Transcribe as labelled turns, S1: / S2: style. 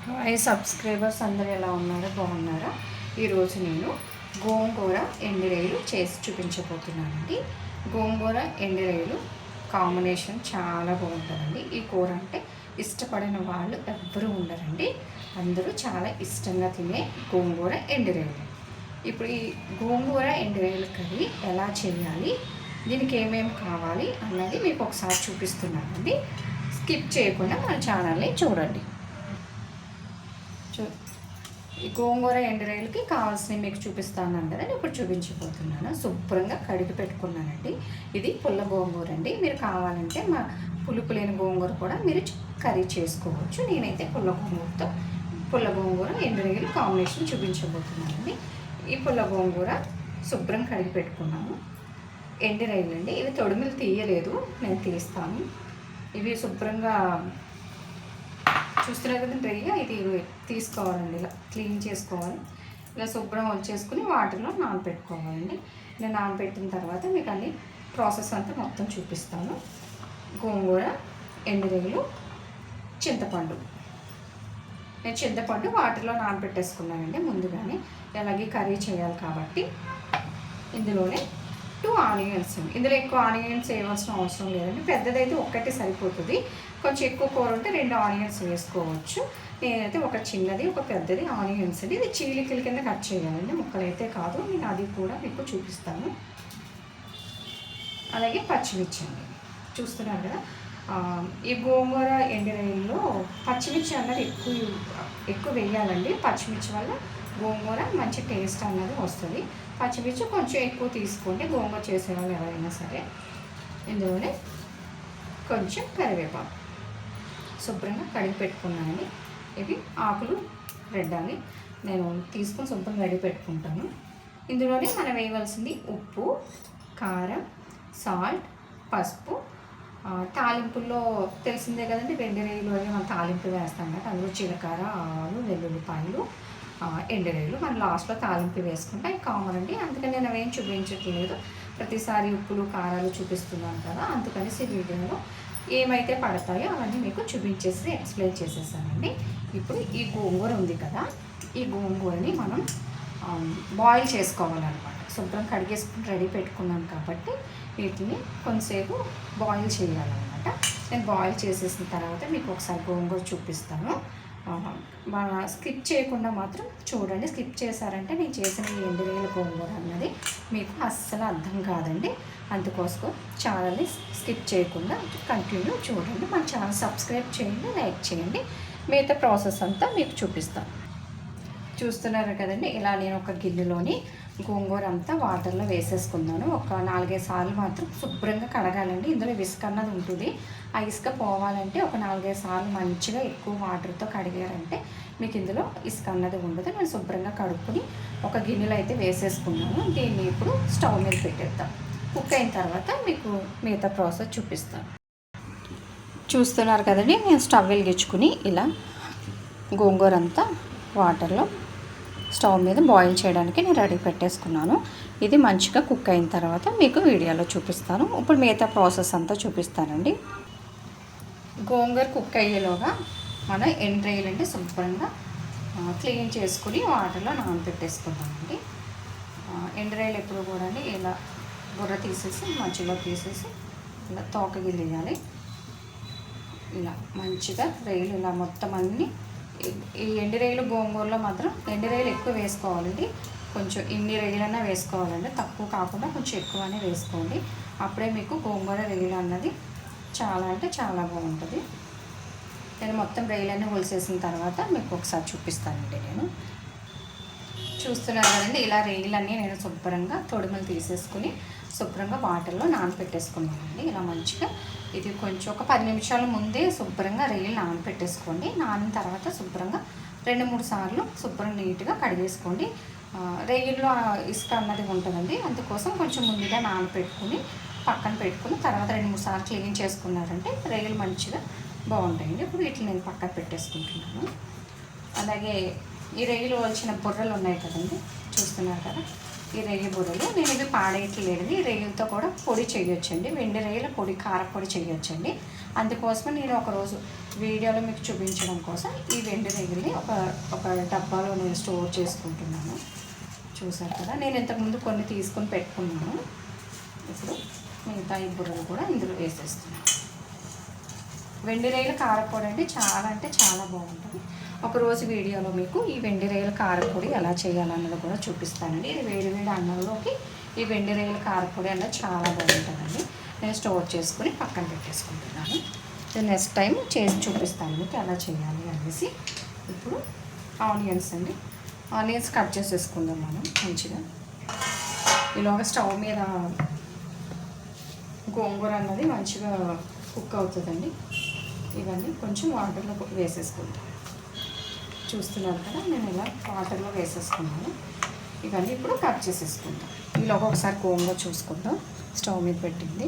S1: Hi subscribers అందరూ ఎలా ఉన్నారో బాగున్నారా? ఈరోజు నేను గోంగూర ఎండిరొయ్యలు చేసి చూపించబోతున్నానండి. గోంగూర ఎండిరొయ్యలు కాంబినేషన్ చాలా బాగుంటుందండి. ఈ కూర అంటే ఇష్టపడిన వాళ్ళు ఎవ్వరూ ఉండరండి. అందరూ చాలా ఇష్టంగా తినే గోంగూర ఎండిరొయ్యలు. ఇప్పుడు ఈ గోంగూర ఎండిరొయ్యల కర్రీ ఎలా చేయాలి, దీనికి ఏమేమి కావాలి అన్నది మీకు ఒకసారి చూపిస్తున్నానండి. స్కిప్ చేయకుండా మన ఛానల్ని చూడండి. ఈ గోంగూర ఎండురొయ్యలకి కావాల్సినవి మీకు చూపిస్తాను కదా, ఇప్పుడు చూపించబోతున్నాను. శుభ్రంగా కడిగి పెట్టుకున్నానండి. ఇది పుల్ల గోంగూర అండి. మీరు కావాలంటే మా పులుపు లేని గోంగూర కూడా మీరు కర్రీ చేసుకోవచ్చు. నేనైతే పుల్ల గోంగూర ఎండురొయ్యలు కాంబినేషన్ చూపించబోతున్నానండి. ఈ పుల్ల గోంగూర శుభ్రం కడిగి పెట్టుకున్నాము. ఎండురొయ్యలు అండి, ఇవి తొడిమిలు తీయలేదు, నేను తీస్తాను. ఇవి శుభ్రంగా చూస్తున్నారు కదా రొయ్య, ఇది తీసుకోవాలండి. ఇలా క్లీన్ చేసుకోవాలి. ఇలా శుభ్రం వచ్చేసుకుని వాటర్లో నానబెట్టుకోవాలండి. ఇలా నానబెట్టిన తర్వాత మీకు అన్ని ప్రాసెస్ అంతా మొత్తం చూపిస్తాను. గోంగూర, ఎండురొయ్యలు, చింతపండు. నేను చింతపండు వాటర్లో నానబెట్టేసుకున్నానండి ముందుగానే, అలాగే కర్రీ చేయాలి కాబట్టి. ఇందులోనే 2 ఆనియన్స్. ఇందులో ఎక్కువ ఆనియన్స్ వేయవలసిన అవసరం లేదండి. పెద్దదైతే ఒక్కటి సరిపోతుంది. కొంచెం ఎక్కువ కూర ఉంటే 2 ఆనియన్స్ వేసుకోవచ్చు. నేనైతే ఒక చిన్నది ఒక పెద్దది ఆనియన్స్ అండి. ఇది చీలికల కింద కట్ చేయాలండి, ముక్కలైతే కాదు. నేను అది కూడా మీకు చూపిస్తాను. అలాగే పచ్చిమిర్చి అండి, చూస్తున్నారు కదా. ఈ గోంగూర ఎండురొయ్యల్లో పచ్చిమిర్చి అన్నది ఎక్కువ వేయాలండి. పచ్చిమిర్చి వల్ల గోంగూర మంచి టేస్ట్ అన్నది వస్తుంది. పచ్చిమిర్చి కొంచెం ఎక్కువ తీసుకోండి, గోంగూర చేసేవాళ్ళు ఎవరైనా సరే. ఇందులోనే కొంచెం కరివేపాకు శుభ్రంగా కడిగి పెట్టుకున్నానండి. ఇవి ఆకులు రెడ్డాలి, నేను తీసుకొని శుభ్రంగా కడిగి పెట్టుకుంటాను. ఇందులోనే మనం వేయవలసింది ఉప్పు, కారం, సాల్ట్, పసుపు. తాలింపుల్లో తెలిసిందే కదండి, ఎండురొయ్యలు అవి మనం తాలింపు వేస్తాం కదా. అందులో జీలకర్ర, ఆవాలు, వెల్లుల్లిపాయలు, ఎండురొయ్యలు మనం లాస్ట్లో తాలింపు వేసుకుంటే అవి కామన్ అండి. అందుకని నేను అవేం చూపించట్లేదు, ప్రతిసారి ఉప్పులు కారాలు చూపిస్తున్నాను కదా. అందుకనేసి వీడియోలో ఏమైతే పడతాయో అవన్నీ మీకు చూపించేసి ఎక్స్ప్లెయిన్ చేసేసానండి. ఇప్పుడు ఈ గోంగూర ఉంది కదా, ఈ గోంగూరని మనం బాయిల్ చేసుకోవాలన్నమాట. శుభ్రం కడిగేసుకుని రెడీ పెట్టుకున్నాను కాబట్టి వీటిని కొంతసేపు బాయిల్ చేయాలన్నమాట. నేను బాయిల్ చేసేసిన తర్వాత మీకు ఒకసారి గోంగూర చూపిస్తాను. స్కిప్ చేయకుండా మాత్రం చూడండి. స్కిప్ చేశారంటే నేను చేసిన ఈ ఎండురొయ్యల గోంగూర అన్నది మీకు అస్సలు అర్థం కాదండి. అందుకోసం ఛానల్ని స్కిప్ చేయకుండా కంటిన్యూ చూడండి. మన ఛానల్ సబ్స్క్రైబ్ చేయండి, లైక్ చేయండి. మిగతా ప్రాసెస్ అంతా మీకు చూపిస్తాను. చూస్తున్నారు కదండి, ఇలా నేను ఒక గిన్నెలోని గోంగూర అంతా వాటర్లో వేసేసుకున్నాను. ఒక 4-5 సార్లు మాత్రం శుభ్రంగా కడగాలండి. ఇందులో ఇసుక అన్నది ఉంటుంది. ఆ ఇసుక పోవాలంటే ఒక 4-5 సార్లు మంచిగా ఎక్కువ వాటర్తో కడిగారంటే మీకు ఇందులో ఇసుక అన్నది ఉండదు. నేను శుభ్రంగా కడుక్కొని ఒక గిన్నెలో అయితే వేసేసుకున్నాను. దీన్ని ఇప్పుడు స్టవ్ మీద పెట్టేద్దాం. కుక్ అయిన తర్వాత మీకు మిగతా ప్రాసెస్ చూపిస్తాను. చూస్తున్నారు కదండి, నేను స్టవ్ వెలిగించుకుని ఇలా గోంగూర అంతా వాటర్లో స్టవ్ మీద బాయిల్ చేయడానికి నేను రెడీ పెట్టేసుకున్నాను. ఇది మంచిగా కుక్ అయిన తర్వాత మీకు వీడియోలో చూపిస్తాను. ఇప్పుడు మిగతా ప్రాసెస్ అంతా చూపిస్తానండి. గోంగూర కుక్ అయ్యేలోగా మన ఎండురొయ్యలంటే శుభ్రంగా క్లీన్ చేసుకుని వాటర్లో నానబెట్టేసుకుంటామండి. ఎండురొయ్యలు ఎప్పుడు కూడా ఇలా బుర్ర తీసేసి మధ్యలో తీసేసి ఇలా తోక గిల్లేయాలి. ఇలా మంచిగా రొయ్యలు ఇలా మొత్తం అన్నీ. ఈ ఎండురొయ్యలు గోంగూరలో మాత్రం ఎండురొయ్యలు ఎక్కువ వేసుకోవాలండి. కొంచెం ఇన్ని రొయ్యలన్నా వేసుకోవాలండి, తక్కువ కాకుండా కొంచెం ఎక్కువనే వేసుకోండి. అప్పుడే మీకు గోంగూర రొయ్యలు అన్నది చాలా అంటే చాలా బాగుంటుంది. నేను మొత్తం రొయ్యలన్నీ ఒలిసేసిన తర్వాత మీకు ఒకసారి చూపిస్తానండి. నేను చూస్తున్నాను కదండి, ఇలా రొయ్యలన్నీ నేను శుభ్రంగా తొడిమలు తీసేసుకుని శుభ్రంగా వాటర్లో నానబెట్టేసుకున్నానండి. ఇలా మంచిగా ఇది కొంచెం ఒక 10 నిమిషాల ముందే శుభ్రంగా రొయ్యలు నానబెట్టేసుకోండి. నానిన తర్వాత శుభ్రంగా 2-3 సార్లు శుభ్రం నీట్గా కడిగేసుకోండి. రొయ్యల్లో ఇసుక అన్నది ఉంటుందండి, అందుకోసం కొంచెం ముందుగా నానబెట్టుకుని పక్కన పెట్టుకుని తర్వాత 2-3 సార్లు క్లీన్ చేసుకున్నారంటే రొయ్యలు మంచిగా బాగుంటాయండి. ఇప్పుడు వీటిని నేను పక్కన పెట్టేసుకుంటున్నాను. అలాగే ఈ రొయ్యలు వచ్చిన బుర్రలు ఉన్నాయి కదండి, చూస్తున్నారు కదా, ఈ రొయ్య బుర్రలు నేను ఇవి పాడేయట్లేదు. ఈ రొయ్యలతో కూడా పొడి చేయొచ్చండి. వెండి రొయ్యల పొడి, కార పొడి చేయొచ్చండి. అందుకోసమే నేను ఒకరోజు వీడియోలో మీకు చూపించడం కోసం ఈ వెండి రొయ్యల్ని ఒక డబ్బాలో నేను స్టోర్ చేసుకుంటున్నాను. చూసారు కదా, నేను ఇంతకుముందు కొన్ని తీసుకొని పెట్టుకున్నాను. ఇప్పుడు మిగతా ఈ బుర్రలు కూడా ఇందులో వేసేస్తున్నాను. వెండి రొయ్యల కారపొడి అండి చాలా అంటే చాలా బాగుంటుంది. ఒకరోజు వీడియోలో మీకు ఈ వెండి రొయ్యల కారపొడి ఎలా చేయాలన్నది కూడా చూపిస్తానండి. ఇది వేడి వేడి అన్నంలోకి ఈ వెండి రొయ్యల కారపొడి అన్నది చాలా బాగుంటుందండి. నేను స్టోర్ చేసుకుని పక్కన పెట్టేసుకుంటున్నాను. నెక్స్ట్ టైం చేసి చూపిస్తాను మీకు ఎలా చేయాలి అనేసి. ఇప్పుడు ఆనియన్స్ అండి, ఆనియన్స్ కట్ చేసేసుకుందాం మనం మంచిగా. ఇలాగ స్టవ్ మీద గోంగూర అన్నది మంచిగా కుక్ అవుతుందండి. ఇవన్నీ కొంచెం వాటర్లో వేసేసుకుంటాం. చూస్తున్నారు కదా, నేను ఇలా వాటర్లో వేసేసుకున్నాను. ఇవన్నీ ఇప్పుడు కట్ చేసేసుకుంటాం. ఇలా ఒకసారి గోంగూర చూసుకుందాం. స్టవ్ మీద పెట్టింది.